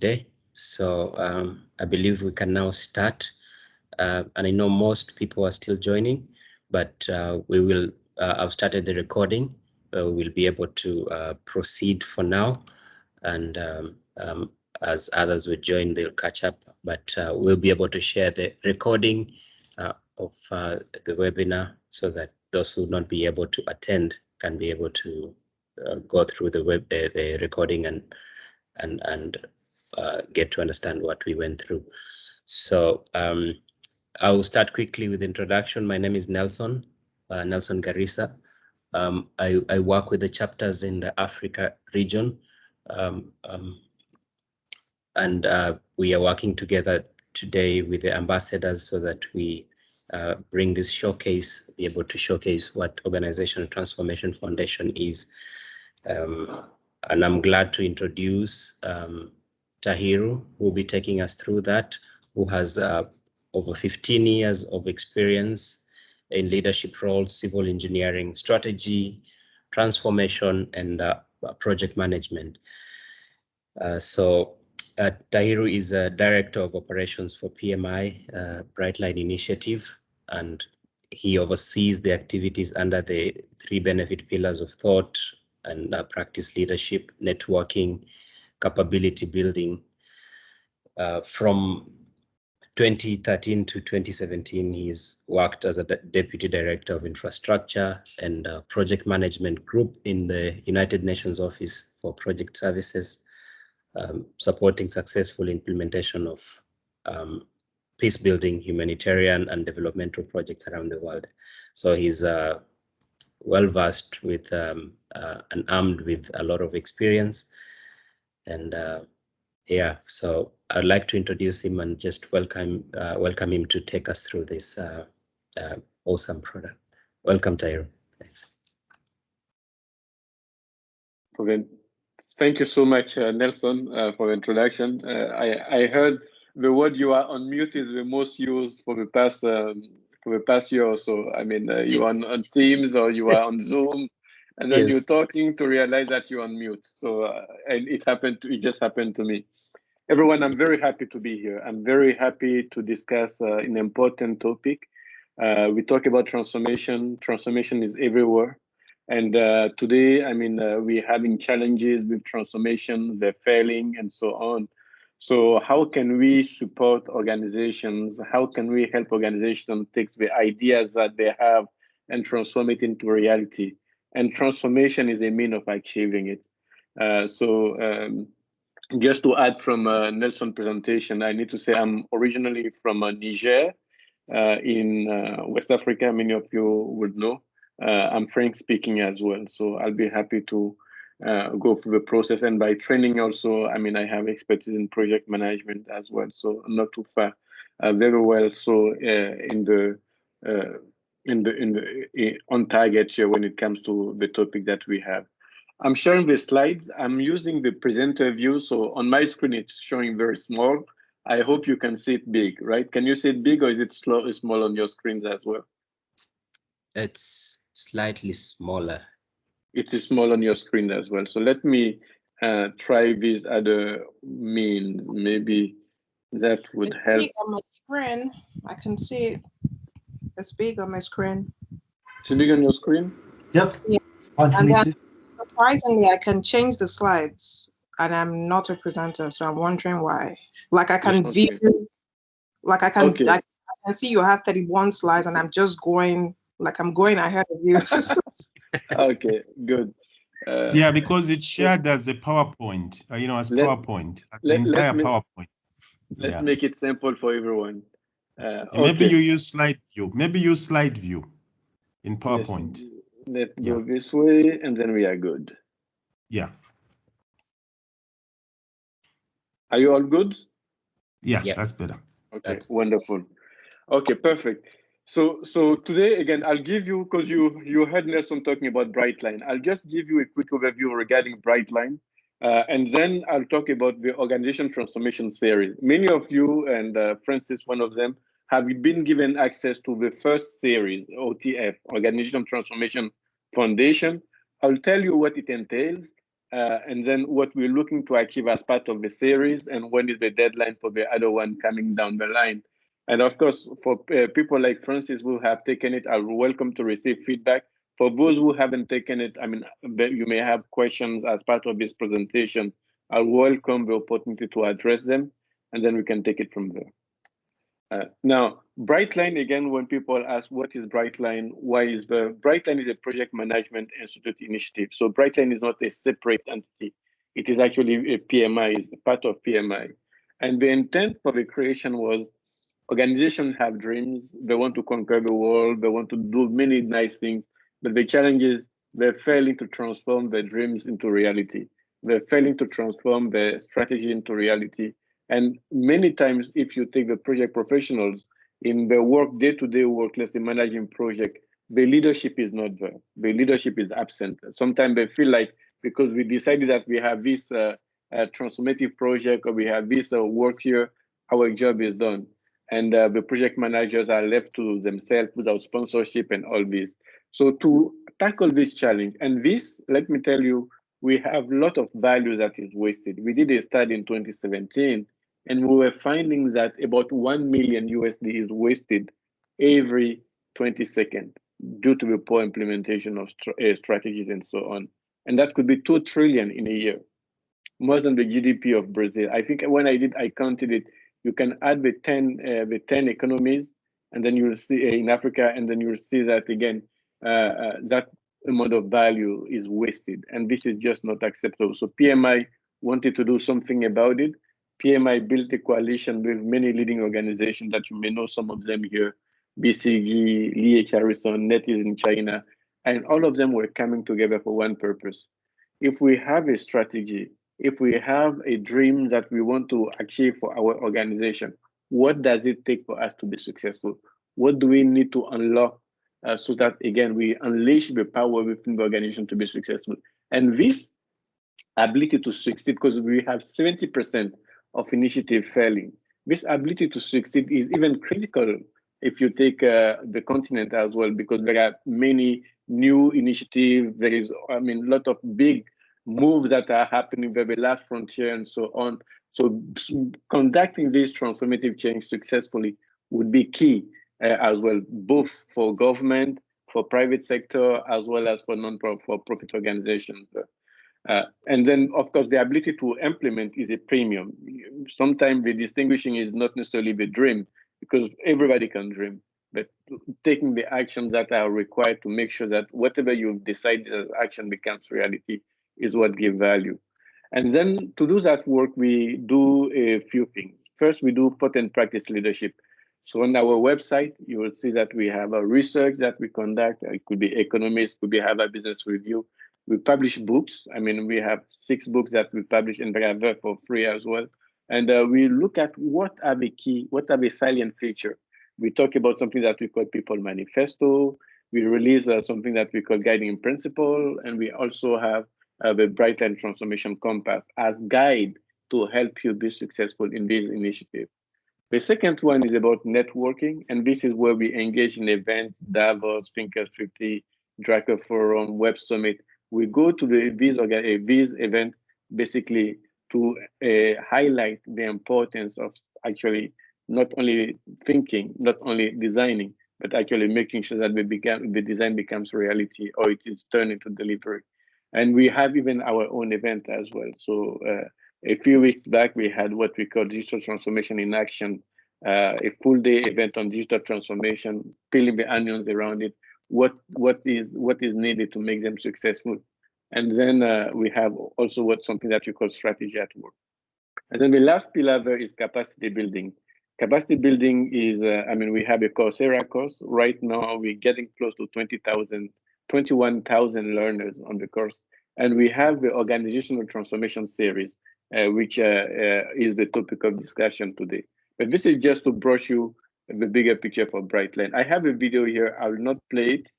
day. So I believe we can now start. And I know most people are still joining, but we will. I've started the recording. We'll be able to proceed for now, and as others will join, they'll catch up. But we'll be able to share the recording of the webinar so that those who will not be able to attend can be able to go through the recording and get to understand what we went through. So I will start quickly with introduction. My name is Nelson Garissa. I work with the chapters in the Africa region, and we are working together today with the ambassadors so that we bring this showcase, be able to showcase what Organizational Transformation Foundation is. And I'm glad to introduce Tahiru, who will be taking us through that, who has over 15 years of experience in leadership roles, civil engineering, strategy, transformation, and project management. Tahiru is a Director of Operations for PMI, Brightline Initiative, and he oversees the activities under the 3 benefit pillars of thought and practice leadership, networking, capability building. From 2013 to 2017, he's worked as a Deputy Director of Infrastructure and Project Management Group in the United Nations Office for Project Services, supporting successful implementation of peace building, humanitarian, and developmental projects around the world. So he's well versed with and armed with a lot of experience. And yeah, so I'd like to introduce him and just welcome him to take us through this awesome product. Welcome, Taylor. Thanks. Thank you so much, Nelson, for the introduction. I heard the word "you are on mute" is the most used for the past year or so. I mean, you are on Teams or you are on Zoom, and then you're talking to realize that you're on mute. So, and it just happened to me. Everyone, I'm very happy to be here. I'm very happy to discuss an important topic. We talk about transformation. Transformation is everywhere. And today, I mean, we're having challenges with transformation, they're failing and so on. So how can we support organizations? How can we help organizations take the ideas that they have and transform it into reality? And transformation is a means of achieving it. Just to add from Nelson's presentation, I need to say I'm originally from Niger in West Africa. Many of you would know. I'm French speaking as well, so I'll be happy to go through the process. And by training also, I mean, I have expertise in project management as well, so not too far, very well. So on target here when it comes to the topic that we have. I'm sharing the slides. I'm using the presenter view, so on my screen it's showing very small. I hope you can see it big, right? Can you see it big, or is it small on your screens as well? It's slightly smaller. It is small on your screen as well. So let me try this other means. Maybe that would help. Big on my screen. I can see it. It's big on my screen. It's big on your screen? Yep. Yeah. And then, surprisingly, I can change the slides, and I'm not a presenter, so I'm wondering why. Like I can view, like I can, okay. I can see you have 31 slides, and I'm just going, like I'm going ahead of you. Okay, good. Yeah, because it's shared as a PowerPoint, as PowerPoint, the entire PowerPoint. Let's make it simple for everyone. Maybe you use slide view. Maybe use slide view in PowerPoint. Yes. Let's go this way, and then we are good. Yeah. Are you all good? Yeah, that's better. Okay, wonderful. Okay, perfect. So today, again, I'll give you, because you heard Nelson talking about Brightline, I'll just give you a quick overview regarding Brightline, and then I'll talk about the organization transformation series. Many of you, and Francis, one of them, have been given access to the first series, OTF, Organization Transformation Foundation. I'll tell you what it entails, and then what we're looking to achieve as part of the series, and when is the deadline for the other one coming down the line. And of course, for people like Francis who have taken it, are welcome to receive feedback. For those who haven't taken it, I mean, you may have questions as part of this presentation. I welcome the opportunity to address them, and then we can take it from there. Now, Brightline, again, when people ask what is Brightline, why is Brightline is a project management institute initiative. So Brightline is not a separate entity. It is actually a PMI, is part of PMI. And the intent for the creation was organizations have dreams, they want to conquer the world, they want to do many nice things, but the challenge is they're failing to transform their dreams into reality. They're failing to transform their strategy into reality. And many times, if you take the project professionals in their work, day-to-day work, let's say managing project, the leadership is not there. The leadership is absent. Sometimes they feel like because we decided that we have this transformative project or we have this work here, our job is done. And the project managers are left to themselves without sponsorship and all this. So to tackle this challenge, and this, let me tell you, we have a lot of value that is wasted. We did a study in 2017, and we were finding that about $1 million USD is wasted every 20 seconds due to the poor implementation of strategies and so on. And that could be 2 trillion in a year, more than the GDP of Brazil. I think when I counted it, you can add the 10 economies, and then you'll see in Africa, and then you'll see that again, that amount of value is wasted, and this is just not acceptable. So PMI wanted to do something about it. PMI built a coalition with many leading organizations that you may know some of them here, BCG, Lee H. Harrison, NetEase in China, and all of them were coming together for one purpose. If we have a strategy, if we have a dream that we want to achieve for our organization, what does it take for us to be successful? What do we need to unlock so that, again, we unleash the power within the organization to be successful? And this ability to succeed, because we have 70% of initiative failing, this ability to succeed is even critical if you take the continent as well, because there are many new initiatives. There is, I mean, a lot of big moves that are happening, the last frontier and so on. So conducting this transformative change successfully would be key as well, both for government, for private sector, as well as for non-profit organizations. And then, of course, the ability to implement is a premium. Sometimes the distinguishing is not necessarily the dream, because everybody can dream, but taking the actions that are required to make sure that whatever you've decided as action becomes reality is what gives value. And then to do that work, we do a few things. First, we do thought and practice leadership. So on our website, you will see that we have a research that we conduct. It could be economists, could be Harvard Business Review. We publish books. I mean, we have 6 books that we publish and they are there for free as well. And we look at what are the salient features. We talk about something that we call People Manifesto. We release something that we call Guiding Principle. And we also have the Brightline Transformation Compass as guide to help you be successful in this initiative. The second one is about networking, and this is where we engage in events, Davos, Thinkers 50, Drucker Forum, Web Summit. We go to these events basically to highlight the importance of actually not only thinking, not only designing, but actually making sure that the design becomes reality or it is turned into delivery. And we have even our own event as well. So a few weeks back, we had what we call Digital Transformation in Action, a full day event on digital transformation, peeling the onions around it, what is needed to make them successful. And then we have also something that we call strategy at work. And then the last pillar there is capacity building. Capacity building is, we have a Coursera course. Right now, we're getting close to 21,000 learners on the course. And we have the organizational transformation series, which is the topic of discussion today. But this is just to brush you the bigger picture for Brightline. I have a video here. I will not play it.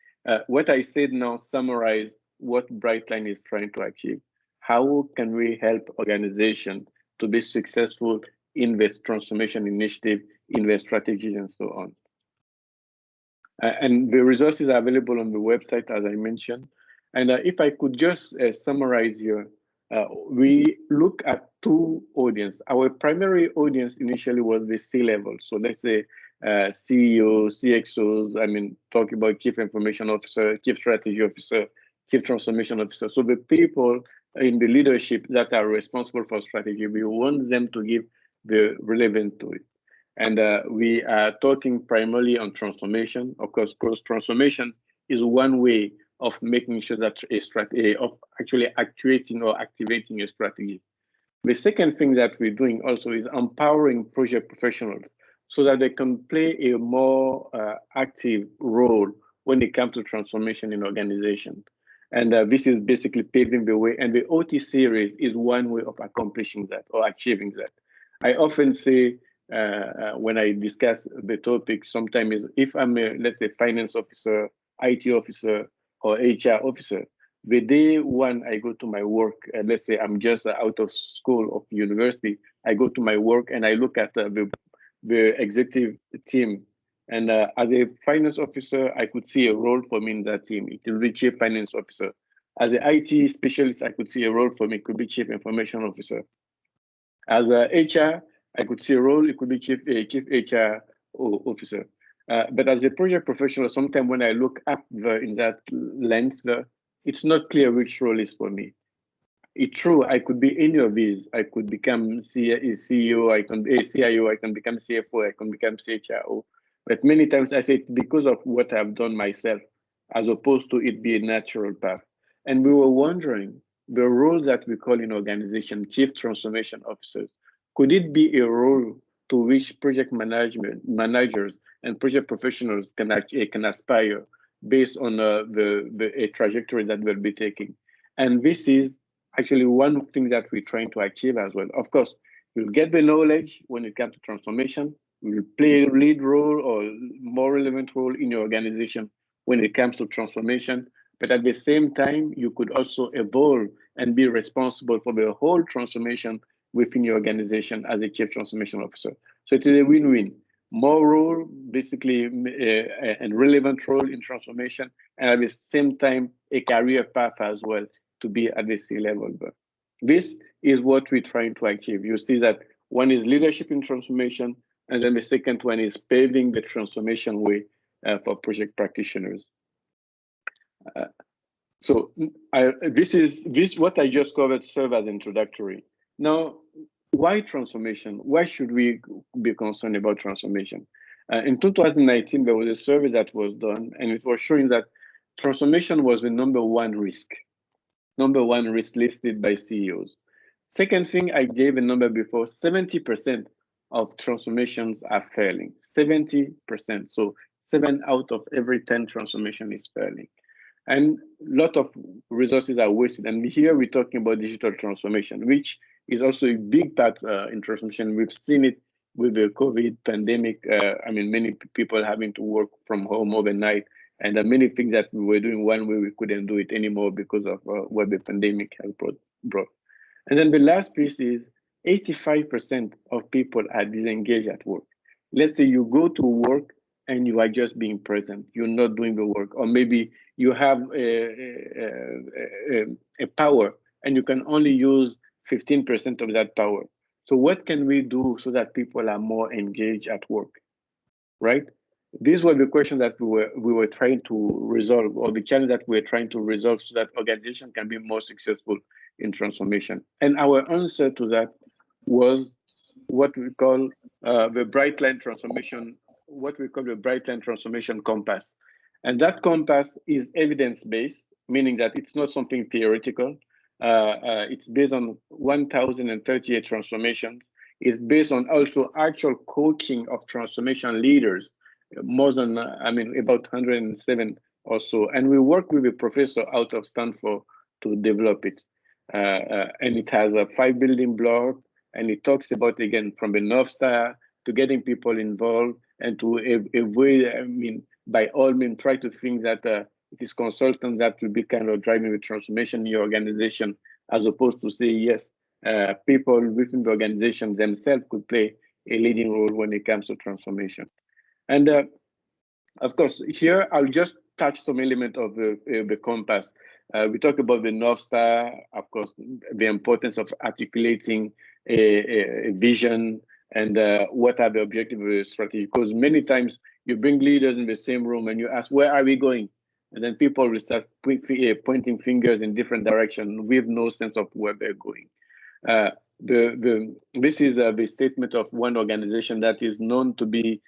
What I said now summarize what Brightline is trying to achieve. How can we help organizations to be successful in this transformation initiative, in their strategies, and so on? And the resources are available on the website, as I mentioned. And if I could just summarize here, we look at two audiences. Our primary audience initially was the C-level. So let's say CEOs, CXOs, I mean, talking about Chief Information Officer, Chief Strategy Officer, Chief Transformation Officer. So the people in the leadership that are responsible for strategy, we want them to give the relevant to it. And we are talking primarily on transformation. Of course, transformation is one way of making sure that a strategy, of actually actuating or activating a strategy. The second thing that we're doing also is empowering project professionals so that they can play a more active role when it comes to transformation in organization. And this is basically paving the way. And the OT series is one way of accomplishing that or achieving that. I often say, when I discuss the topic, sometimes if I'm a, let's say, finance officer, IT officer, or HR officer, the day one I go to my work, let's say I'm just out of school or university, I go to my work and I look at the executive team. And as a finance officer, I could see a role for me in that team. It will be chief finance officer. As an IT specialist, I could see a role for me. It could be chief information officer. As a HR, I could see a role. It could be chief HR officer. But as a project professional, sometimes when I look up in that lens, it's not clear which role is for me. It's true, I could be any of these. I could become CEO, I can be a CIO, I can become CFO, I can become CHRO. But many times I say it's because of what I've done myself, as opposed to it be a natural path. And we were wondering, the roles that we call in organization, chief transformation officers, could it be a role to which project managers and project professionals can aspire based on a trajectory that we'll be taking? And this is actually one thing that we're trying to achieve as well. Of course, you'll get the knowledge when it comes to transformation. You'll play a lead role or more relevant role in your organization when it comes to transformation. But at the same time, you could also evolve and be responsible for the whole transformation within your organization as a chief transformation officer. So it is a win-win. More role, basically, and relevant role in transformation, and at the same time, a career path as well to be at the C-level. But this is what we're trying to achieve. You see that one is leadership in transformation, and then the second one is paving the transformation way for project practitioners. So what I just covered serve as introductory. Now, why transformation? Why should we be concerned about transformation? In 2019, there was a survey that was done, and it was showing that transformation was the number one risk listed by CEOs. Second thing, I gave a number before, 70% of transformations are failing, 70%. So 7 out of every 10 transformation is failing. And a lot of resources are wasted. And here we're talking about digital transformation, which is also a big part in transformation. We've seen it with the COVID pandemic. I mean, many people having to work from home overnight, and many things that we were doing one way, we couldn't do it anymore because of what the pandemic has brought. And then the last piece is 85% of people are disengaged at work. Let's say you go to work and you are just being present. You're not doing the work, or maybe you have a power and you can only use 15% of that power. So what can we do so that people are more engaged at work, right? These were the questions that we were trying to resolve, or the challenge that we're trying to resolve, so that organization can be more successful in transformation. And our answer to that was what we call the Brightline transformation, what we call the Brightline transformation compass. And that compass is evidence-based, meaning that it's not something theoretical. It's based on 1,038 transformations. It's based on also actual coaching of transformation leaders, more than, about 107 or so. And we work with a professor out of Stanford to develop it. And it has a 5 building block, and it talks about, again, from the North Star to getting people involved, and to avoid, by all means, try to think that it is consultants that will be kind of driving the transformation in your organization, as opposed to say, yes, people within the organization themselves could play a leading role when it comes to transformation. And of course, here I'll just touch some element of the compass. We talk about the North Star, of course, the importance of articulating a vision and what are the objectives of the strategy. Because many times you bring leaders in the same room and you ask, where are we going? And then people will start pointing fingers in different directions with no sense of where they're going. This is the statement of one organization that is known to be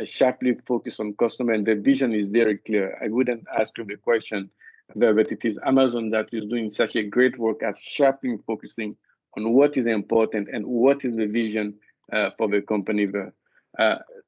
sharply focused on customer, and the vision is very clear. I wouldn't ask you the question, but it is Amazon that is doing such a great work at sharply focusing on what is important and what is the vision for the company there.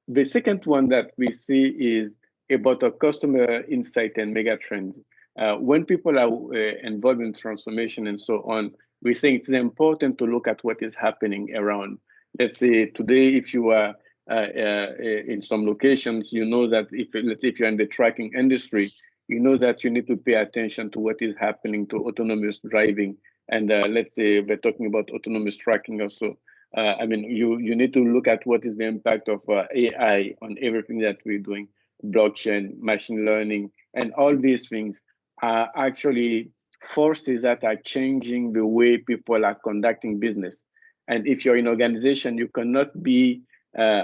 The second one that we see is about a customer insight and mega trends. When people are involved in transformation and so on, we think it's important to look at what is happening around. Let's say today, if you are in some locations, you know that let's say if you're in the tracking industry, you know that you need to pay attention to what is happening to autonomous driving. And let's say we're talking about autonomous tracking also. I mean, you need to look at what is the impact of AI on everything that we're doing, blockchain, machine learning, and all these things are actually forces that are changing the way people are conducting business. And if you're in an organization, you cannot be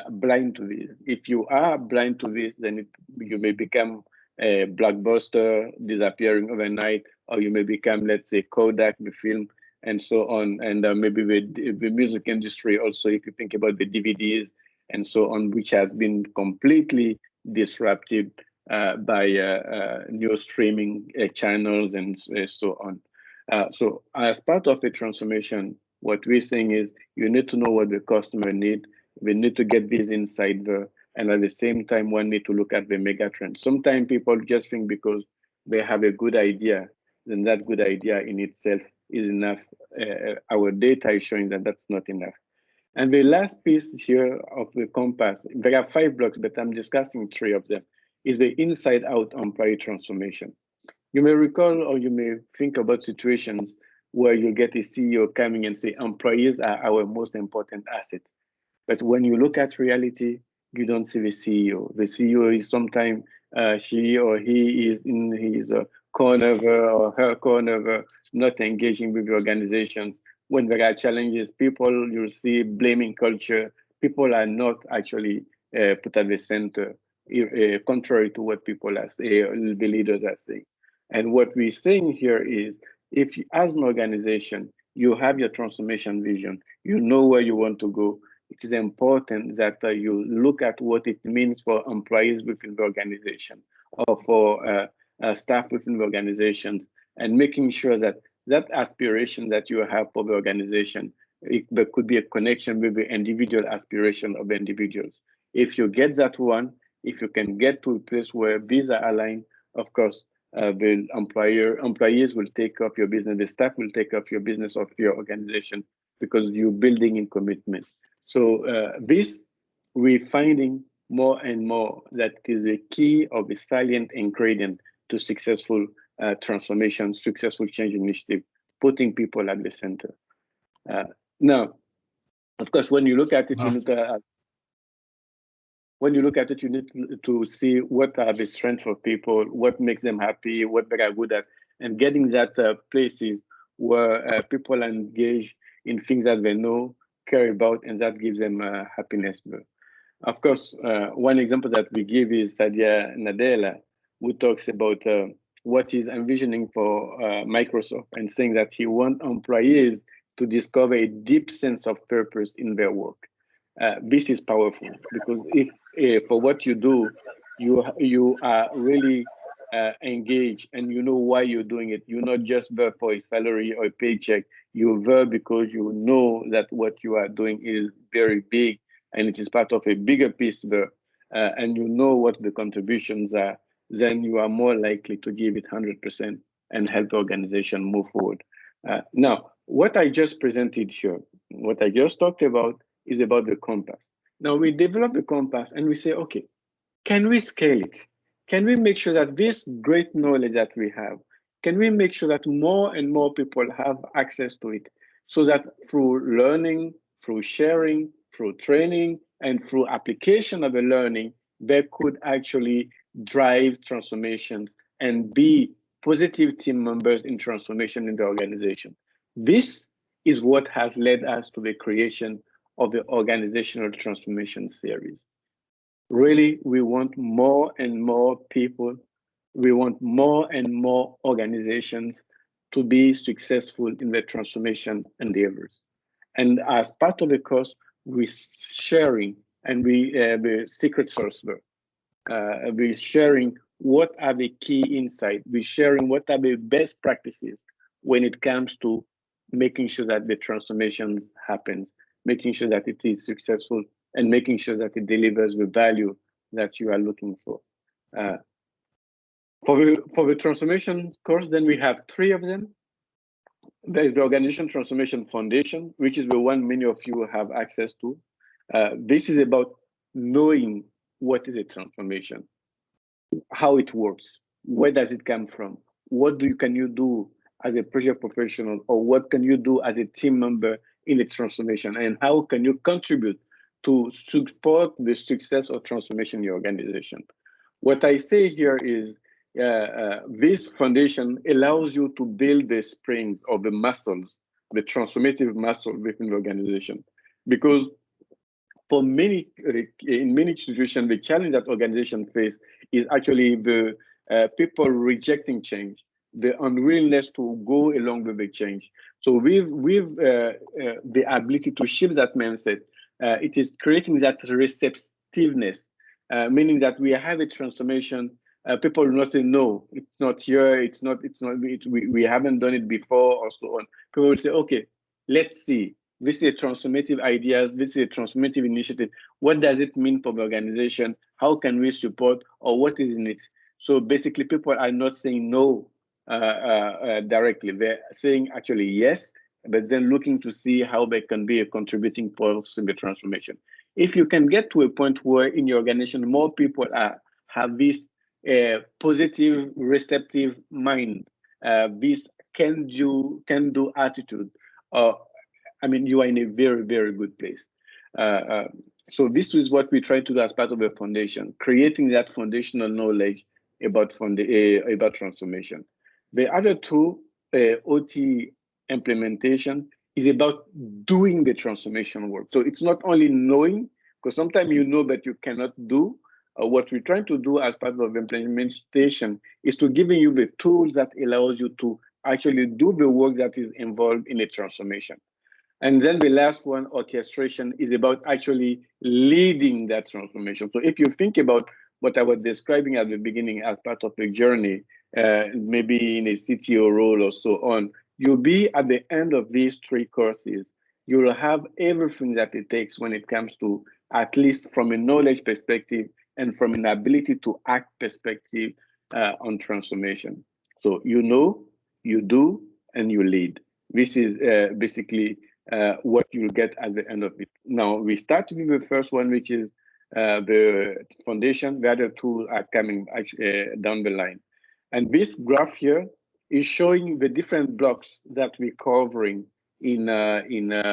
blind to this. If you are blind to this, then you may become a blockbuster disappearing overnight, or you may become, let's say, Kodak, the film, and so on. And maybe the music industry also, if you think about the DVDs and so on, which has been completely disrupted by new streaming channels and so on. So as part of the transformation, what we're saying is you need to know what the customer needs. We need to get this inside there. And at the same time, one need to look at the mega trend. Sometimes people just think because they have a good idea, then that good idea in itself is enough. Our data is showing that that's not enough. And the last piece here of the compass, there are 5 blocks, but I'm discussing 3 of them, is the inside-out employee transformation. You may recall, or you may think about situations where you get a CEO coming and say, employees are our most important asset. But when you look at reality, you don't see the CEO. The CEO is sometimes she or he is in his corner or her corner, not engaging with the organizations. When there are challenges, people you see blaming culture. People are not actually put at the center, contrary to what people are saying, the leaders are saying. And what we're saying here is, if you, as an organization, you have your transformation vision, you know where you want to go, it is important that you look at what it means for employees within the organization or for staff within the organizations, and making sure that that aspiration that you have for the organization, there could be a connection with the individual aspiration of the individuals. If you get that one, if you can get to a place where these are aligned, of course, the employees will take up your business, the staff will take up your business of your organization, because you're building in commitment. So this, we're finding more and more that is the key of the salient ingredient to successful transformation, successful change initiative, putting people at the center. Now, of course, when you look at it, you need to, you need to see what are the strengths of people, what makes them happy, what they are good at, and getting that places where people are engaged in things that they know, care about, and that gives them happiness. Of course, one example that we give is Sadia Nadella, who talks about what he's envisioning for Microsoft, and saying that he wants employees to discover a deep sense of purpose in their work. This is powerful, because if for what you do, you are really engaged and you know why you're doing it. You're not just there for a salary or a paycheck. You're there because you know that what you are doing is very big and it is part of a bigger piece there, and you know what the contributions are. Then you are more likely to give it 100% and help the organization move forward. Now, what I just presented here, what I just talked about, is about the compass. Now we develop the compass and we say, okay, can we scale it? Can we make sure that this great knowledge that we have, can we make sure that more and more people have access to it, so that through learning, through sharing, through training, and through application of the learning, they could actually drive transformations and be positive team members in transformation in the organization. This is what has led us to the creation of the Organizational Transformation Series. Really, we want more and more people, we want more and more organizations to be successful in their transformation endeavors. And as part of the course, we're sharing, and the secret source, we're sharing what are the key insights, we're sharing what are the best practices when it comes to making sure that the transformations happens, making sure that it is successful, and making sure that it delivers the value that you are looking for. For the transformation course, then we have 3 of them. There is the Organization Transformation Foundation, which is the one many of you have access to. This is about knowing what is a transformation, how it works, where does it come from, what can you do as a project professional, or what can you do as a team member in the transformation, and how can you contribute to support the success of transformation in your organization. What I say here is this foundation allows you to build the springs or the muscles, the transformative muscle within the organization. Because for many, in many institutions, the challenge that organizations face is actually the people rejecting change, the unwillingness to go along with the change. So with the ability to shift that mindset, it is creating that receptiveness, meaning that we have a transformation. People will not say, no, it's not here, we haven't done it before, or so on. People will say, okay, let's see. This is a transformative ideas, this is a transformative initiative. What does it mean for the organization? How can we support, or what is in it? So basically, people are not saying no directly. They're saying actually yes, but then looking to see how they can be a contributing force in the transformation. If you can get to a point where in your organization, more people have this positive, receptive mind, this can-do attitude, I mean, you are in a very, very good place. So this is what we try to do as part of a foundation, creating that foundational knowledge about transformation. The other 2, OT implementation, is about doing the transformation work. So it's not only knowing, because sometimes you know that you cannot do. What we're trying to do as part of implementation is to giving you the tools that allows you to actually do the work that is involved in a transformation. And then the last one, orchestration, is about actually leading that transformation. So if you think about what I was describing at the beginning as part of a journey, maybe in a CTO role or so on, you'll be at the end of these 3 courses, you will have everything that it takes when it comes to, at least from a knowledge perspective and from an ability to act perspective on transformation. So you know, you do, and you lead. This is basically what you'll get at the end of it. Now, we start with the first one, which is the foundation. The other 2 are coming down the line. And this graph here is showing the different blocks that we're covering in the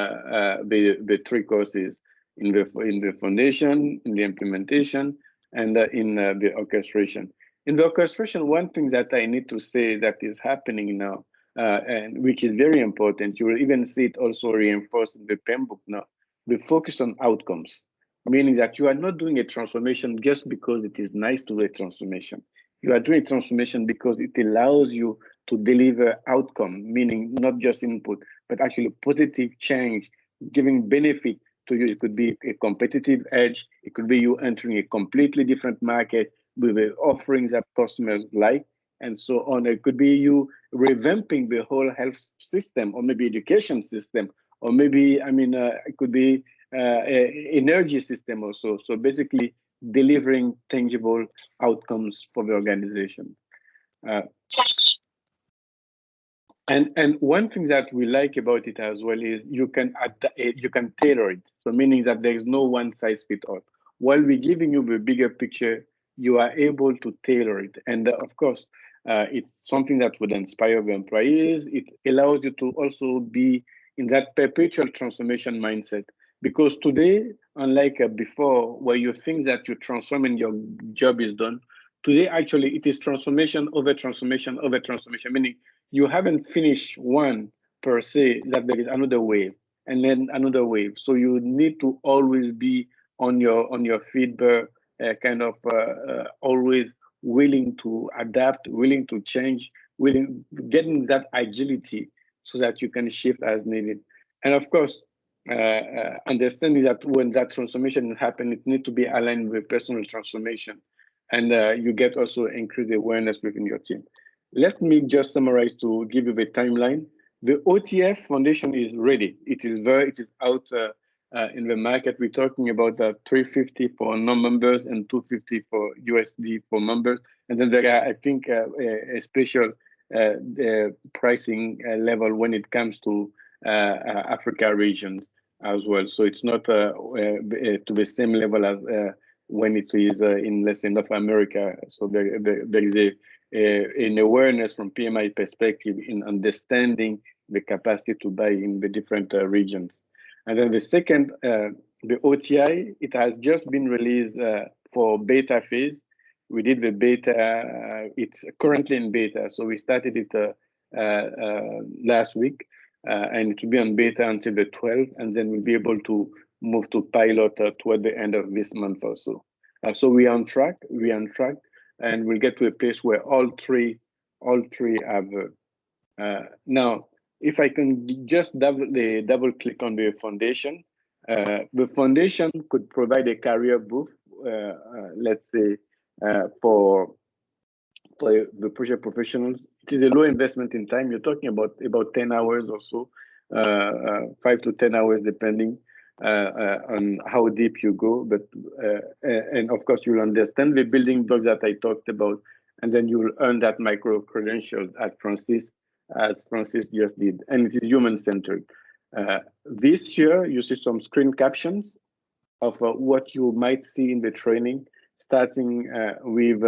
3 courses, in the foundation, in the implementation, and in the orchestration. In the orchestration, one thing that I need to say that is happening now, and which is very important, you will even see it also reinforced in the PEM book now, the focus on outcomes, meaning that you are not doing a transformation just because it is nice to do a transformation. You are doing a transformation because it allows you to deliver outcome, meaning not just input, but actually positive change, giving benefit to you. It could be a competitive edge. It could be you entering a completely different market with the offerings that customers like, and so on. It could be you revamping the whole health system, or maybe education system, or maybe, it could be energy system also. So basically delivering tangible outcomes for the organization. And one thing that we like about it as well is you can tailor it. So meaning that there is no one size fits all. While we're giving you the bigger picture, you are able to tailor it. And of course, it's something that would inspire the employees. It allows you to also be in that perpetual transformation mindset. Because today, unlike before, where you think that you transform and your job is done, Today, actually, it is transformation over transformation over transformation, meaning you haven't finished one per se, that there is another wave and then another wave. So you need to always be on your feet, always willing to adapt, willing to change, getting that agility so that you can shift as needed. And of course, understanding that when that transformation happens, it needs to be aligned with personal transformation. And you get also increased awareness within your team. Let me just summarize to give you the timeline. The OTF foundation is ready. It is out in the market. We're talking about $350 for non-members and $250 for USD for members. And then there are, I think, a special pricing level when it comes to Africa region as well. So it's not to the same level as when it is in, let's say, North America. So there is an awareness from PMI perspective in understanding the capacity to buy in the different regions. And then the second, the OTI, it has just been released for beta phase. We did the beta, it's currently in beta. So we started it last week, and it will be on beta until the 12th, and then we'll be able to move to pilot toward the end of this month or so. So we're on track, and we'll get to a place where all three have. Now, if I can just double click on the foundation could provide a career boost, let's say, for the project professionals. It is a low investment in time. You're talking about 10 hours or so, 5 to 10 hours, depending on how deep you go. But and of course, you'll understand the building blocks that I talked about, and then you will earn that micro credentials at Francis, as Francis just did, and it is human-centered. This year, you see some screen captions of what you might see in the training, starting with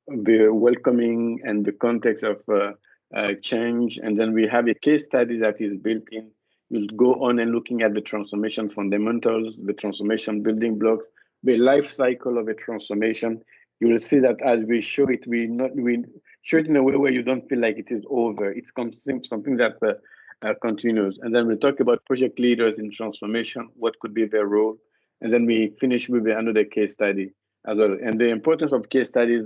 the welcoming and the context of change. And then we have a case study that is built in. You'll go on and looking at the transformation fundamentals, the transformation building blocks, the life cycle of a transformation. You will see that as we show it, we show it in a way where you don't feel like it is over. It's something that continues. And then we talk about project leaders in transformation, what could be their role. And then we finish with another case study as well. And the importance of case studies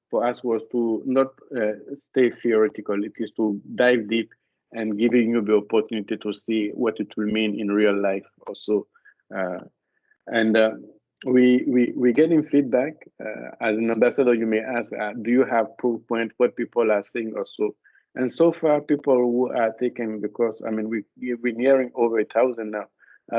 for us was to not stay theoretical. It is to dive deep and giving you the opportunity to see what it will mean in real life also. We're getting feedback. As an ambassador, you may ask, do you have proof point what people are saying also? And so far, people who are taking the course, I mean, we're nearing over 1,000 now.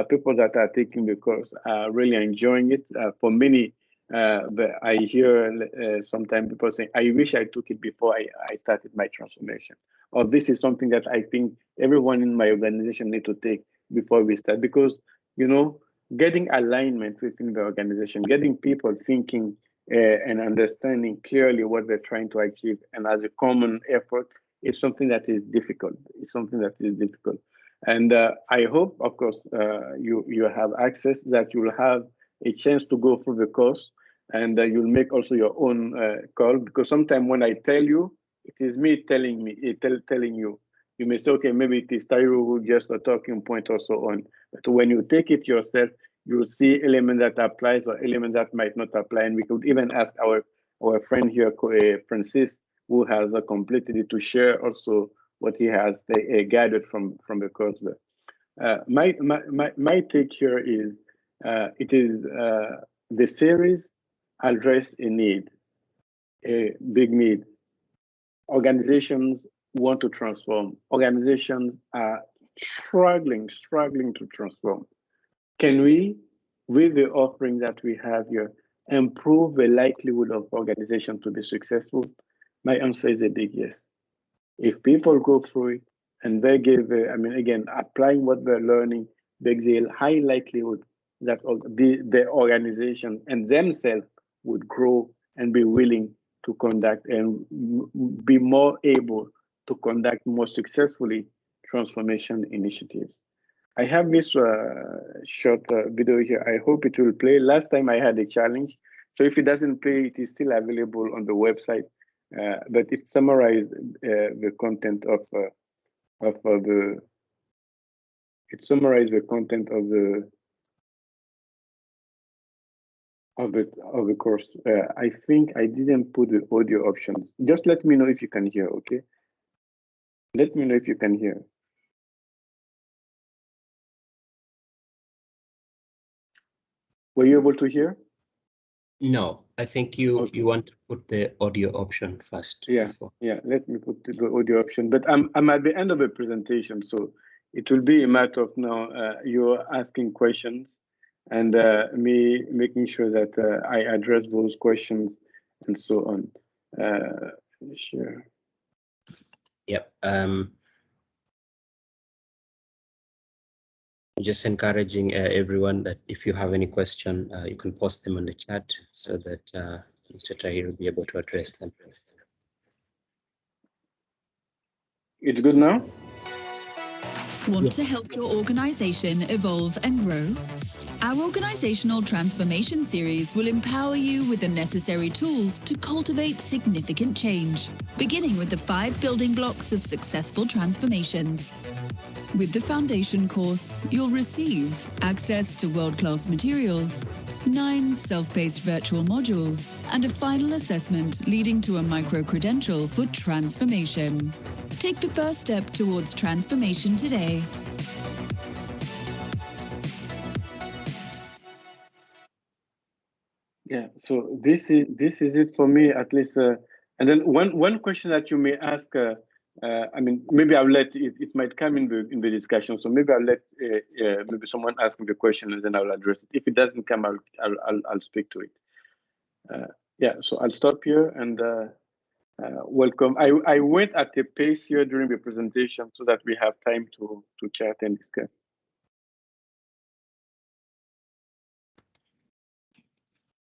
People that are taking the course are really enjoying it. For many, I hear sometimes people saying, I wish I took it before I started my transformation. Or this is something that I think everyone in my organization need to take before we start. Because, you know, getting alignment within the organization, getting people thinking and understanding clearly what they're trying to achieve and as a common effort is something that is difficult. It's something that is difficult. And I hope, of course, you have access, that you will have a chance to go through the course, and you'll make also your own call. Because sometimes when I tell you, it is me telling you. You may say, okay, maybe it is Tailor who just a talking point or so on. But when you take it yourself, you'll see element that applies or element that might not apply. And we could even ask our friend here, Francis, who has completed it, to share also what he has gathered from the course there. My take here is, it is the series address a need, a big need. Organizations want to transform. Organizations are struggling to transform. Can we, with the offering that we have here, improve the likelihood of organization to be successful? My answer is a big yes. If people go through it and they give, again, applying what they're learning, there's a high likelihood that the organization and themselves would grow and be willing to conduct and be more able to conduct more successfully transformation initiatives. I have this short video here. I hope it will play. Last time I had a challenge So if it doesn't play, it is still available on the website, but it summarized the content of the course. I think I didn't put the audio options. Just let me know if you can hear, okay? Let me know if you can hear. Were you able to hear? No, I think you want to put the audio option first. Yeah, let me put the audio option. But I'm at the end of the presentation, so it will be a matter of now you're asking questions and me making sure that I address those questions and so on. Sure. Yep. Just encouraging everyone that if you have any question, you can post them on the chat so that Mr. Tahir will be able to address them. It's good now? Want to help your organization evolve and grow? Our organizational transformation series will empower you with the necessary tools to cultivate significant change, beginning with the 5 building blocks of successful transformations. With the foundation course, you'll receive access to world-class materials, 9 self-paced virtual modules, and a final assessment leading to a micro-credential for transformation. Take the first step towards transformation today. Yeah, so this is it for me, at least. And then one question that you may ask, I mean, maybe I'll let it might come in the discussion. So maybe I'll let maybe someone ask me the question and then I'll address it. If it doesn't come, I'll speak to it. Yeah, so I'll stop here and welcome. I went at a pace here during the presentation so that we have time to chat and discuss.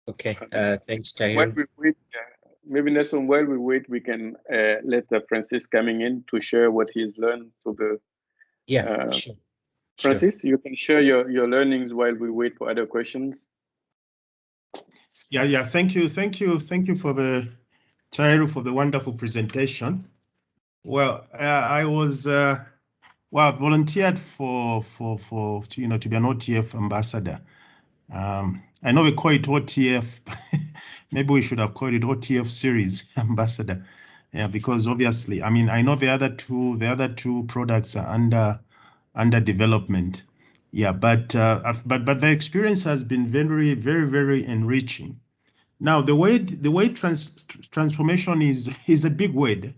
Okay, thanks, Tahir. Maybe Nelson, while we wait, we can let Francis coming in to share what he's learned for the. Yeah, sure. Francis, you can share your learnings while we wait for other questions. Yeah. Thank you for the Tahir for the wonderful presentation. Well, I was volunteered for to be an OTF ambassador. I know we call it OTF. Maybe we should have called it OTF series ambassador. Yeah, because obviously, I mean, I know the other two products are under development. Yeah, but the experience has been very, very, very enriching. Now, the way transformation is a big word,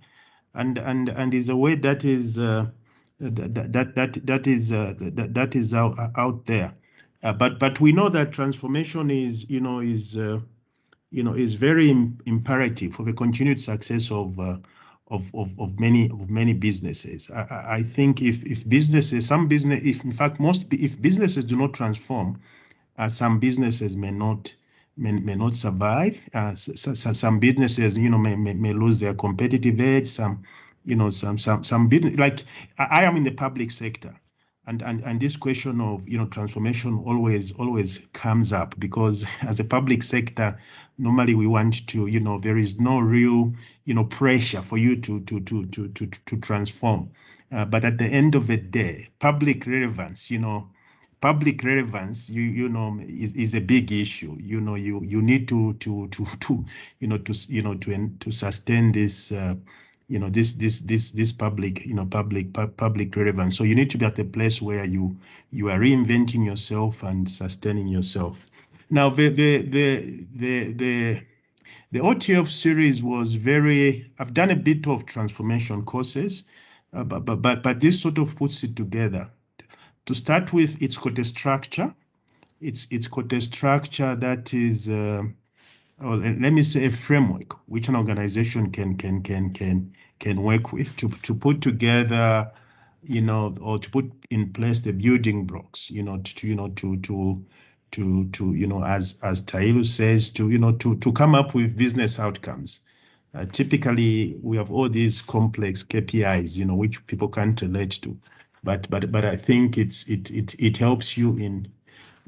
and is a word that is out there. But we know that transformation is very imperative for the continued success of many businesses. I think if businesses do not transform, some businesses may not survive. Some businesses may lose their competitive edge. Some business, like I am in the public sector. And this question of transformation always comes up, because as a public sector, normally we want to there is no real pressure for you to transform, but at the end of the day, public relevance is a big issue. You need to sustain this this public relevance. So you need to be at a place where you are reinventing yourself and sustaining yourself. Now the OTF series was I've done a bit of transformation courses, but this sort of puts it together. To start with, it's got a structure. It's got a structure that is let me say a framework which an organization can work with to put together, or to put in place the building blocks, as Tailor says, to come up with business outcomes. Typically, we have all these complex KPIs, which people can't relate to, but I think it helps you in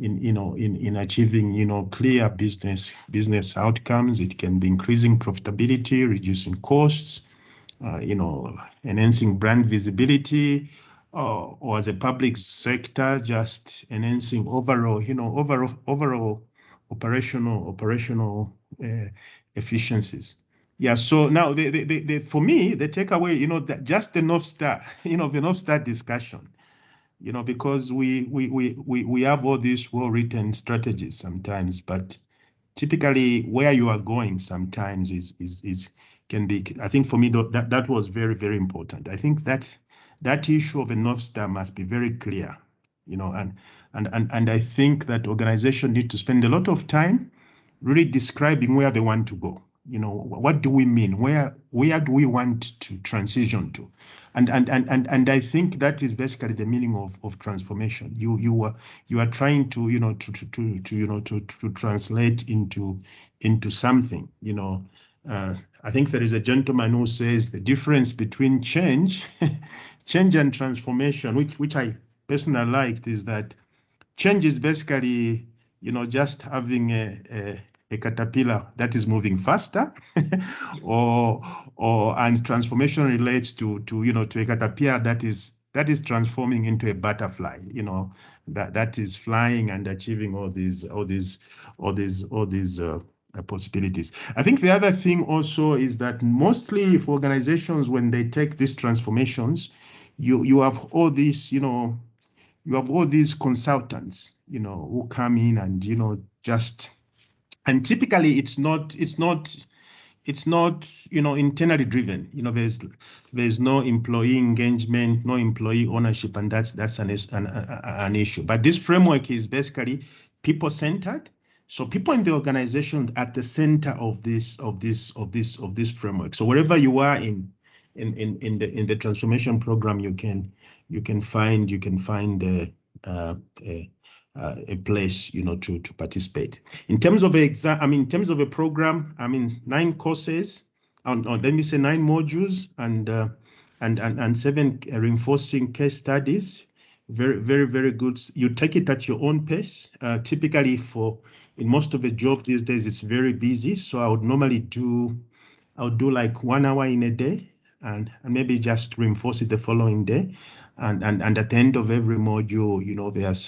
in achieving clear business outcomes. It can be increasing profitability, reducing costs, enhancing brand visibility, or as a public sector, just enhancing overall operational efficiencies. Yeah. So now, for me, the takeaway, that just the North Star, the North Star discussion, because we have all these well-written strategies sometimes, but typically where you are going sometimes can be. I think for me that was very, very important. I think that issue of a North Star must be very clear, and I think that organizations need to spend a lot of time really describing where they want to go. What do we mean? Where do we want to transition to? And I think that is basically the meaning of transformation. You are trying to to translate into something. I think there is a gentleman who says the difference between change and transformation, which I personally liked, is that change is basically just having a caterpillar that is moving faster, and transformation relates to a caterpillar that is transforming into a butterfly, that is flying and achieving all these possibilities. I think the other thing also is that mostly for organizations, when they take these transformations, you have all these you have all these consultants, who come in and, and typically it's not internally driven. There's no employee engagement, no employee ownership, and that's an issue. But this framework is basically people-centered. So people in the organization at the center of this framework. So wherever you are in the transformation program, you can find a place to participate. In terms of in terms of a program, 9 courses, or let me say 9 modules, and 7 reinforcing case studies. Very, very, very good. You take it at your own pace. Typically, in most of the job these days, it's very busy. So I would normally do like 1 hour in a day, and maybe just reinforce it the following day. And at the end of every module, there's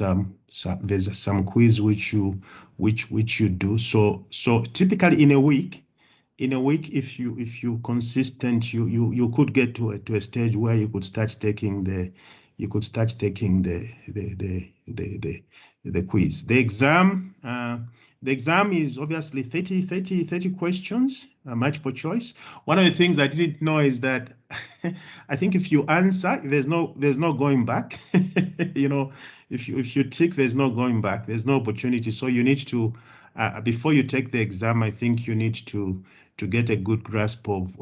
some quiz which you do. So typically in a week, if you consistent, you could get to a stage where you could start taking the quiz. The exam is obviously 30 questions, multiple choice. One of the things I didn't know is that I think if you answer, there's no going back. If you tick, there's no going back. There's no opportunity. So you need to, before you take the exam, I think you need to get a good grasp of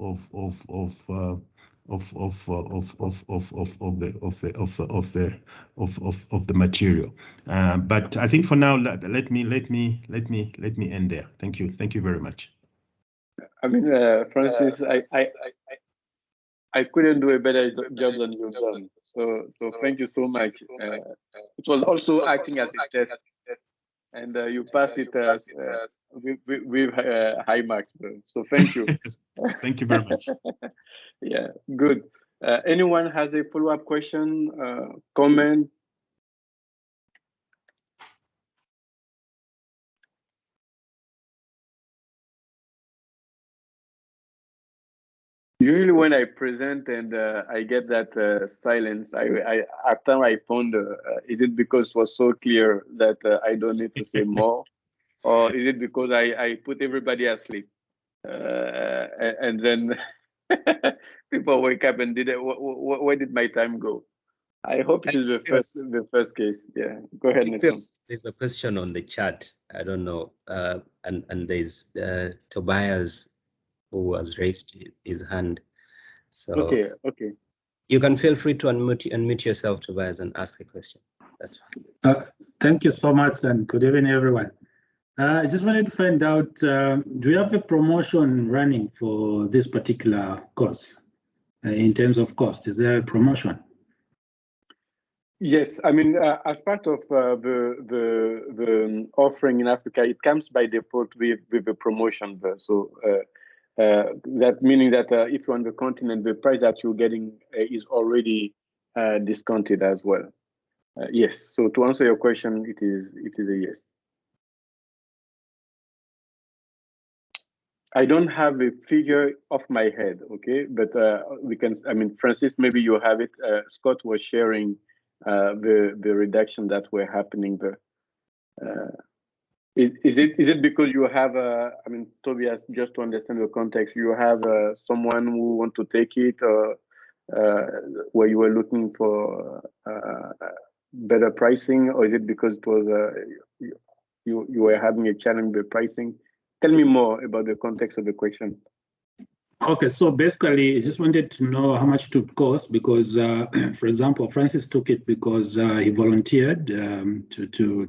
the material. But I think for now, let me end there. Thank you very much. I mean, Francis, I couldn't do a better job than you've done. So thank you so much. It was also acting as a test, and you passed it with high marks, bro. So thank you. Thank you very much. Yeah, good. Anyone has a follow-up question, comment? Usually when I present and I get that silence, at times I ponder, is it because it was so clear that I don't need to say more? Or is it because I put everybody asleep? And then people wake up and where did my time go? I hope it is the first case. Yeah, go ahead, Nathan. There's a question on the chat. I don't know. And there's Tobias, who has raised his hand. So okay. You can feel free to unmute yourself, Tobias, and ask a question. That's fine. Thank you so much, and good evening, everyone. I just wanted to find out, do you have a promotion running for this particular course? In terms of cost, is there a promotion? Yes, I mean, as part of the offering in Africa, it comes by default with the promotion there. So that meaning that if you're on the continent, the price that you're getting is already discounted as well. Yes. So to answer your question, it is a yes. I don't have a figure off my head, okay, but we can. I mean, Francis, maybe you have it. Scott was sharing the reduction that were happening there. Is it because you have I mean, Tobias, just to understand the context, you have someone who want to take it, or where you were looking for better pricing, or is it because it was you were having a challenge with pricing? Tell me more about the context of the question. Okay, so basically, I just wanted to know how much it cost because, for example, Francis took it because he volunteered to do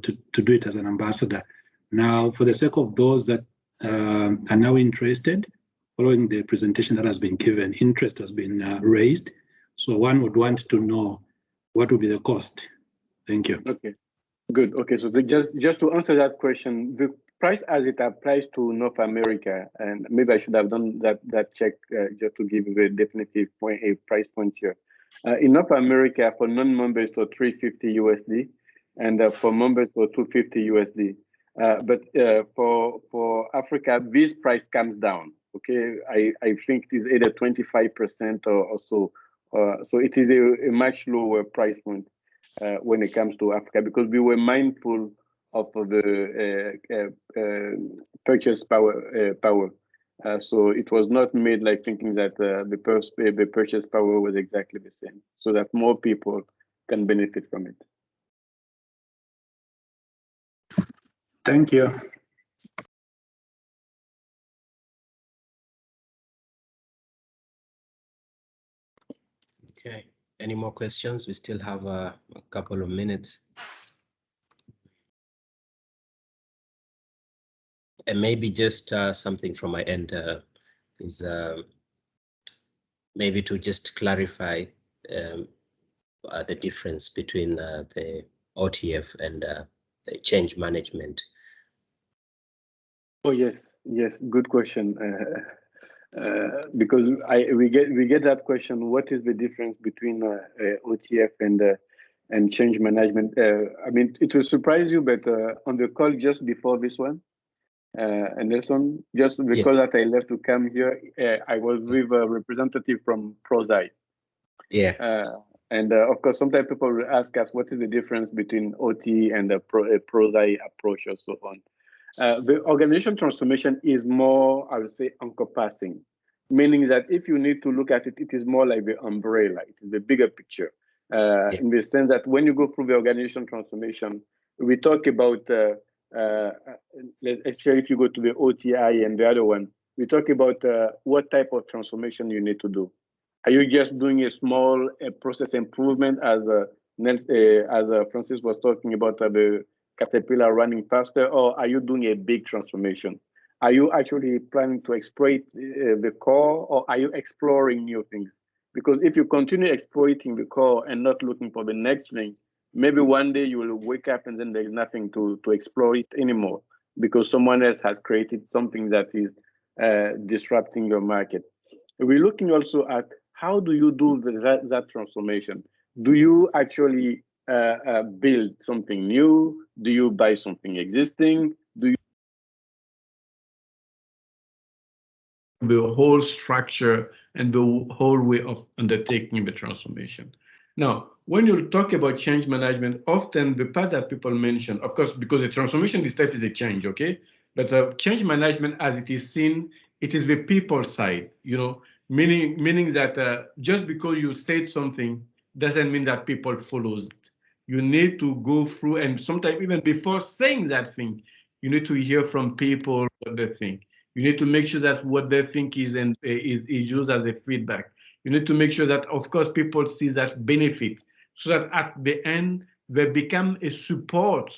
it as an ambassador. Now, for the sake of those that are now interested, following the presentation that has been given, interest has been raised. So one would want to know what would be the cost. Thank you. Okay, good. Okay, so just to answer that question, the price as it applies to North America, and maybe I should have done that check just to give a definitive point, a price point here. In North America, for non-members, for $350 USD, and for members for $250 USD. But for Africa, this price comes down. Okay, I think it is either 25% or so. So it is a much lower price point when it comes to Africa, because we were mindful of the purchase power. So it was not made like thinking that the purchase power was exactly the same, so that more people can benefit from it. Thank you. Okay, any more questions? We still have a couple of minutes. And maybe just something from my end is maybe to just clarify the difference between the OTF and the change management. Oh yes, good question. Because we get that question. What is the difference between OTF and change management? I mean, it will surprise you, but on the call just before this one, and Nelson, just because that I left to come here, I was with a representative from ProZai. Yeah. And of course, sometimes people will ask us, what is the difference between OT and a ProZai approach or so on? The organization transformation is more, I would say, encompassing, meaning that if you need to look at it, it is more like the umbrella. It is the bigger picture, in the sense that when you go through the organization transformation, we talk about, actually, if you go to the OTI and the other one, we talk about what type of transformation you need to do. Are you just doing a small process improvement, as Francis was talking about the Caterpillar running faster, or are you doing a big transformation? Are you actually planning to exploit the core, or are you exploring new things? Because if you continue exploiting the core and not looking for the next thing, maybe one day you will wake up and then there's nothing to exploit anymore, because someone else has created something that is disrupting your market. We're looking also at how do you do that transformation? Do you actually build something new? Do you buy something existing? Do you the whole structure and the whole way of undertaking the transformation? Now, when you talk about change management, often the part that people mention, of course, because the transformation itself is a change, okay? But change management, as it is seen, it is the people side, you know, meaning that just because you said something doesn't mean that people follows it. You need to go through, and sometimes even before saying that thing, you need to hear from people what they think. You need to make sure that what they think is used as a feedback. You need to make sure that, of course, people see that benefit, so that at the end, they become a support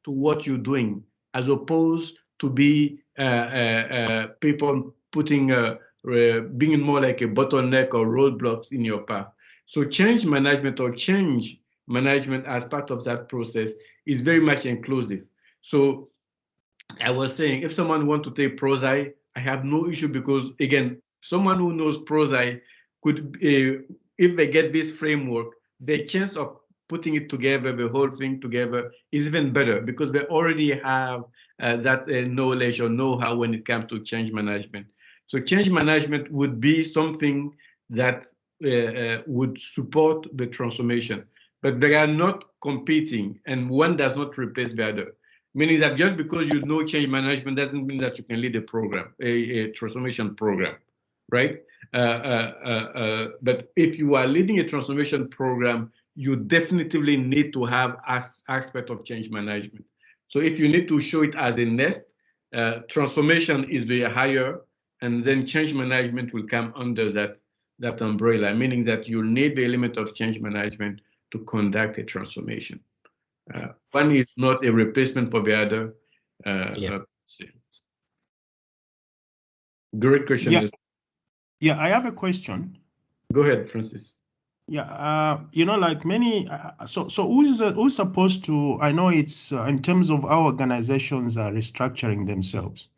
to what you're doing, as opposed to be people putting being more like a bottleneck or roadblocks in your path. So change management or change management as part of that process is very much inclusive. So I was saying, if someone wants to take Prozi, I have no issue because, again, someone who knows Prozi could, if they get this framework, the chance of putting it together, the whole thing together, is even better because they already have that knowledge or know-how when it comes to change management. So change management would be something that would support the transformation, but they are not competing, and one does not replace the other. Meaning that just because you know change management doesn't mean that you can lead a program, a transformation program, right? But if you are leading a transformation program, you definitively need to have aspect of change management. So if you need to show it as a nest, transformation is the higher, and then change management will come under that umbrella, meaning that you need the element of change management to conduct a transformation. One is not a replacement for the other. Great question. Yeah. Yeah, I have a question. Go ahead, Francis. Yeah, you know, like many, so who's supposed to, I know it's in terms of how organizations are restructuring themselves.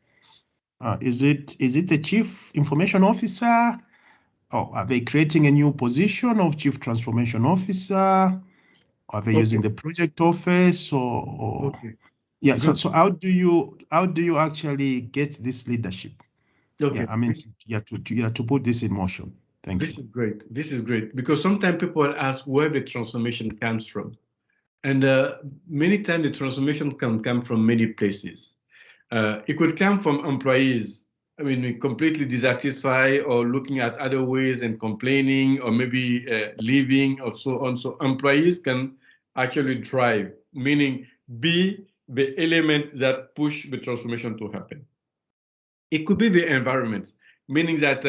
Is it the chief information officer? Or are they creating a new position of chief transformation officer? Are they using the project office or yeah? So how do you actually get this leadership? Okay. Yeah, I mean, to put this in motion. Thank you. This is great. This is great because sometimes people ask where the transformation comes from, and many times the transformation can come from many places. It could come from employees. I mean, completely dissatisfied or looking at other ways and complaining, or maybe leaving, or so on. So employees can actually drive, meaning be the element that push the transformation to happen. It could be the environment, meaning that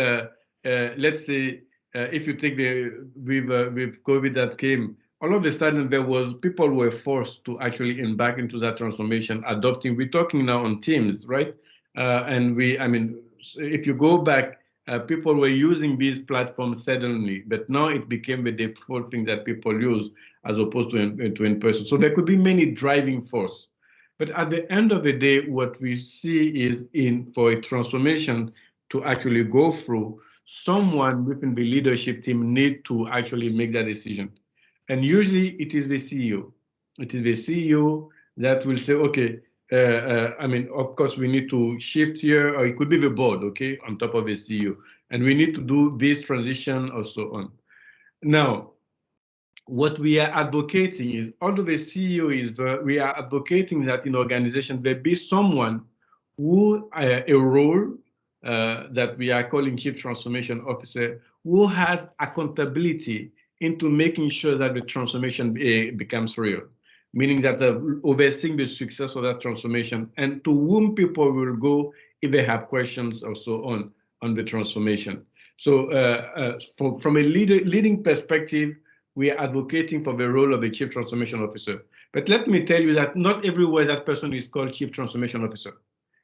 let's say if you take with COVID that came, all of a sudden there was people were forced to actually embark into that transformation, adopting. We're talking now on Teams, right? And I mean, if you go back, people were using these platforms suddenly, but now it became the default thing that people use as opposed to in person. So there could be many driving force. But at the end of the day, what we see is for a transformation to actually go through, someone within the leadership team need to actually make that decision. And usually it is the CEO. It is the CEO that will say, okay, I mean, of course, we need to shift here, or it could be the board, okay, on top of the CEO. And we need to do this transition or so on. Now, what we are advocating is, although the CEO is, we are advocating that in organization there be someone who, a role that we are calling Chief Transformation Officer, who has accountability into making sure that the transformation becomes real, meaning that overseeing the success of that transformation, and to whom people will go if they have questions or so on the transformation. So from a leading perspective, we are advocating for the role of a Chief Transformation Officer. But let me tell you that not everywhere that person is called Chief Transformation Officer.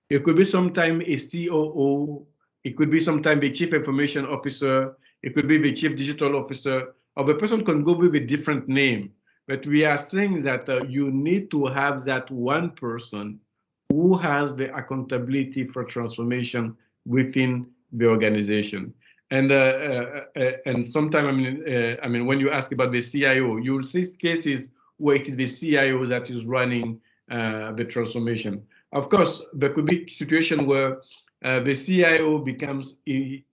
It could be sometime a COO, it could be sometime a Chief Information Officer, it could be the Chief Digital Officer, or the person can go with a different name. But we are saying that you need to have that one person who has the accountability for transformation within the organization. And sometimes, I mean, when you ask about the CIO, you will see cases where it is the CIO that is running the transformation. Of course, there could be a situation where the CIO becomes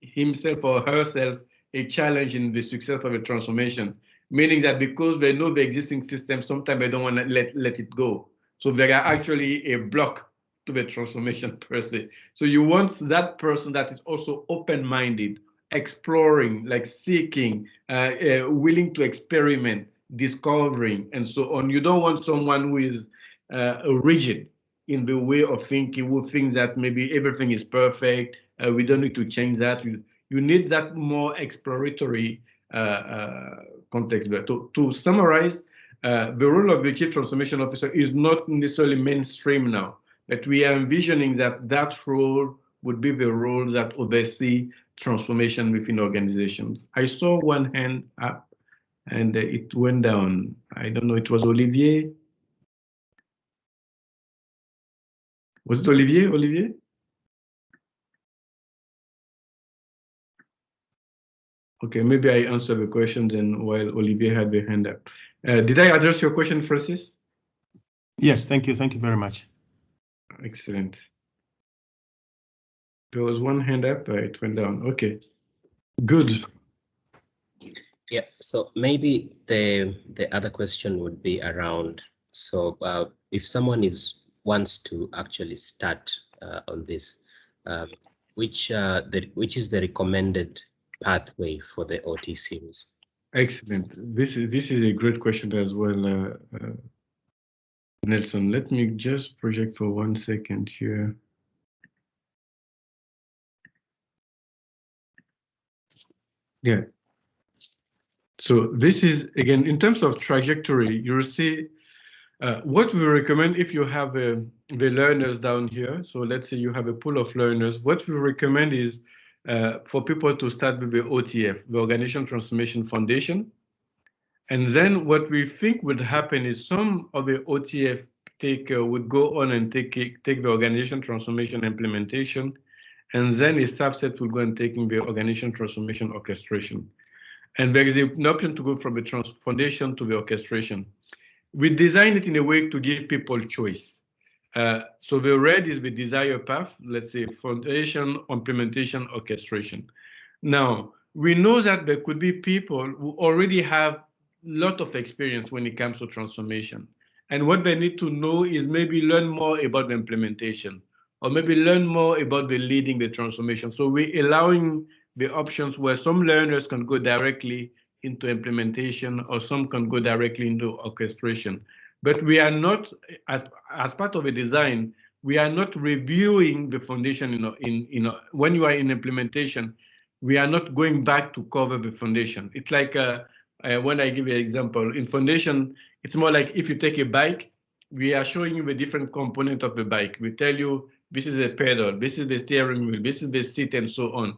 himself or herself a challenge in the success of a transformation, meaning that because they know the existing system, sometimes they don't want to let it go. So there are actually a block to the transformation per se. So you want that person that is also open-minded, exploring, like seeking, willing to experiment, discovering, and so on. You don't want someone who is rigid in the way of thinking, who thinks that maybe everything is perfect, we don't need to change that. You need that more exploratory context. But to summarize, the role of the Chief Transformation Officer is not necessarily mainstream now, but we are envisioning that role would be the role that oversee transformation within organizations. I saw one hand up. and it went down. I don't know, it was Olivier. Was it Olivier? Olivier? Okay, maybe I answer the question then while Olivier had the hand up. Did I address your question, Francis? Yes, thank you. Thank you very much. Excellent. There was one hand up, it went down. Okay, good. Yeah, so maybe the other question would be around, so if someone wants to actually start on this, which is the recommended pathway for the OT series? Excellent. This is a great question as well, Nelson. Let me just project for 1 second here. Yeah. So this is, again, in terms of trajectory, you'll see what we recommend if you have the learners down here. So let's say you have a pool of learners. What we recommend is for people to start with the OTF, the Organization Transformation Foundation. And then what we think would happen is some of the OTF would go on and take the Organization Transformation Implementation, and then a subset will go and take the Organization Transformation Orchestration. And there is an option to go from the foundation to the orchestration. We design it in a way to give people choice. So the red is the desired path, let's say foundation, implementation, orchestration. Now, we know that there could be people who already have a lot of experience when it comes to transformation. And what they need to know is maybe learn more about the implementation, or maybe learn more about the leading the transformation. So we're allowing the options where some learners can go directly into implementation, or some can go directly into orchestration. But we are not, as part of a design, we are not reviewing the foundation. When you are in implementation, we are not going back to cover the foundation. It's like when I give you an example, in foundation, it's more like if you take a bike, we are showing you the different component of the bike. We tell you, this is a pedal, this is the steering wheel, this is the seat, and so on.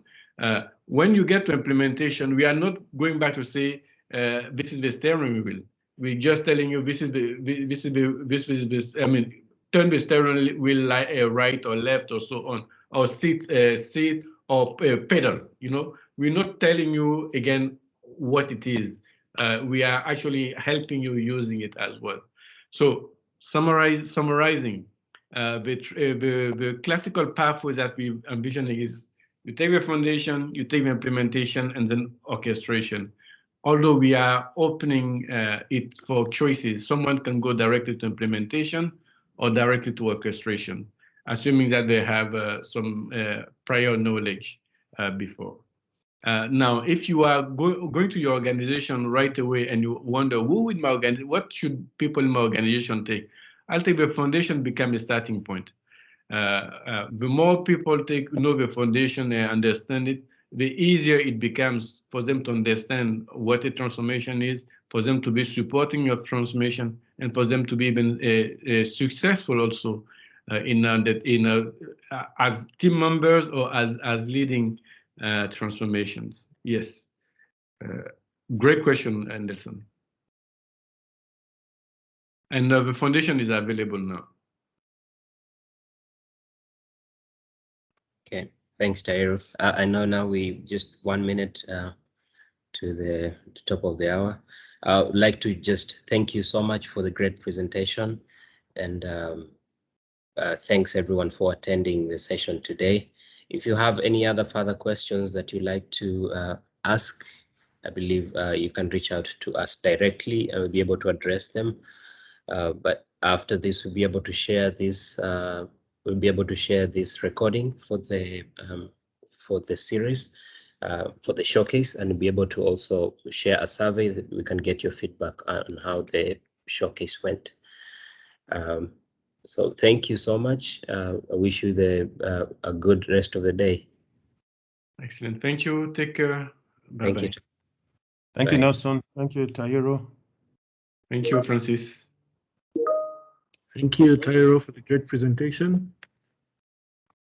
When you get to implementation, we are not going back to say, this is the steering wheel. We're just telling you, turn the steering wheel right or left or so on, or seat or pedal. We're not telling you again what it is. We are actually helping you using it as well. So summarizing, the classical pathway that we envision is you take the foundation, you take the implementation, and then orchestration. Although we are opening it for choices, someone can go directly to implementation or directly to orchestration, assuming that they have some prior knowledge before. Now, if you are going to your organization right away and you wonder, what should people in my organization take? I'll take the foundation become a starting point. The more people know the foundation and understand it, the easier it becomes for them to understand what a transformation is, for them to be supporting your transformation, and for them to be even successful also as team members or as leading transformations. Yes, great question, Anderson. And the foundation is available now. Okay, thanks, Tailor. I know now we just 1 minute to the top of the hour. I would like to just thank you so much for the great presentation, and thanks everyone for attending the session today. If you have any other further questions that you'd like to ask, I believe you can reach out to us directly. I will be able to address them. But after this, we'll be able to share this. We'll be able to share this recording for the series, for the showcase, and be able to also share a survey that we can get your feedback on how the showcase went. So thank you so much. I wish you a good rest of the day. Excellent. Thank you. Take care. Bye-bye. Thank you. Thank you, Nelson. Thank you, Tailor. Thank you, Francis. Thank you, Tailor, for the great presentation.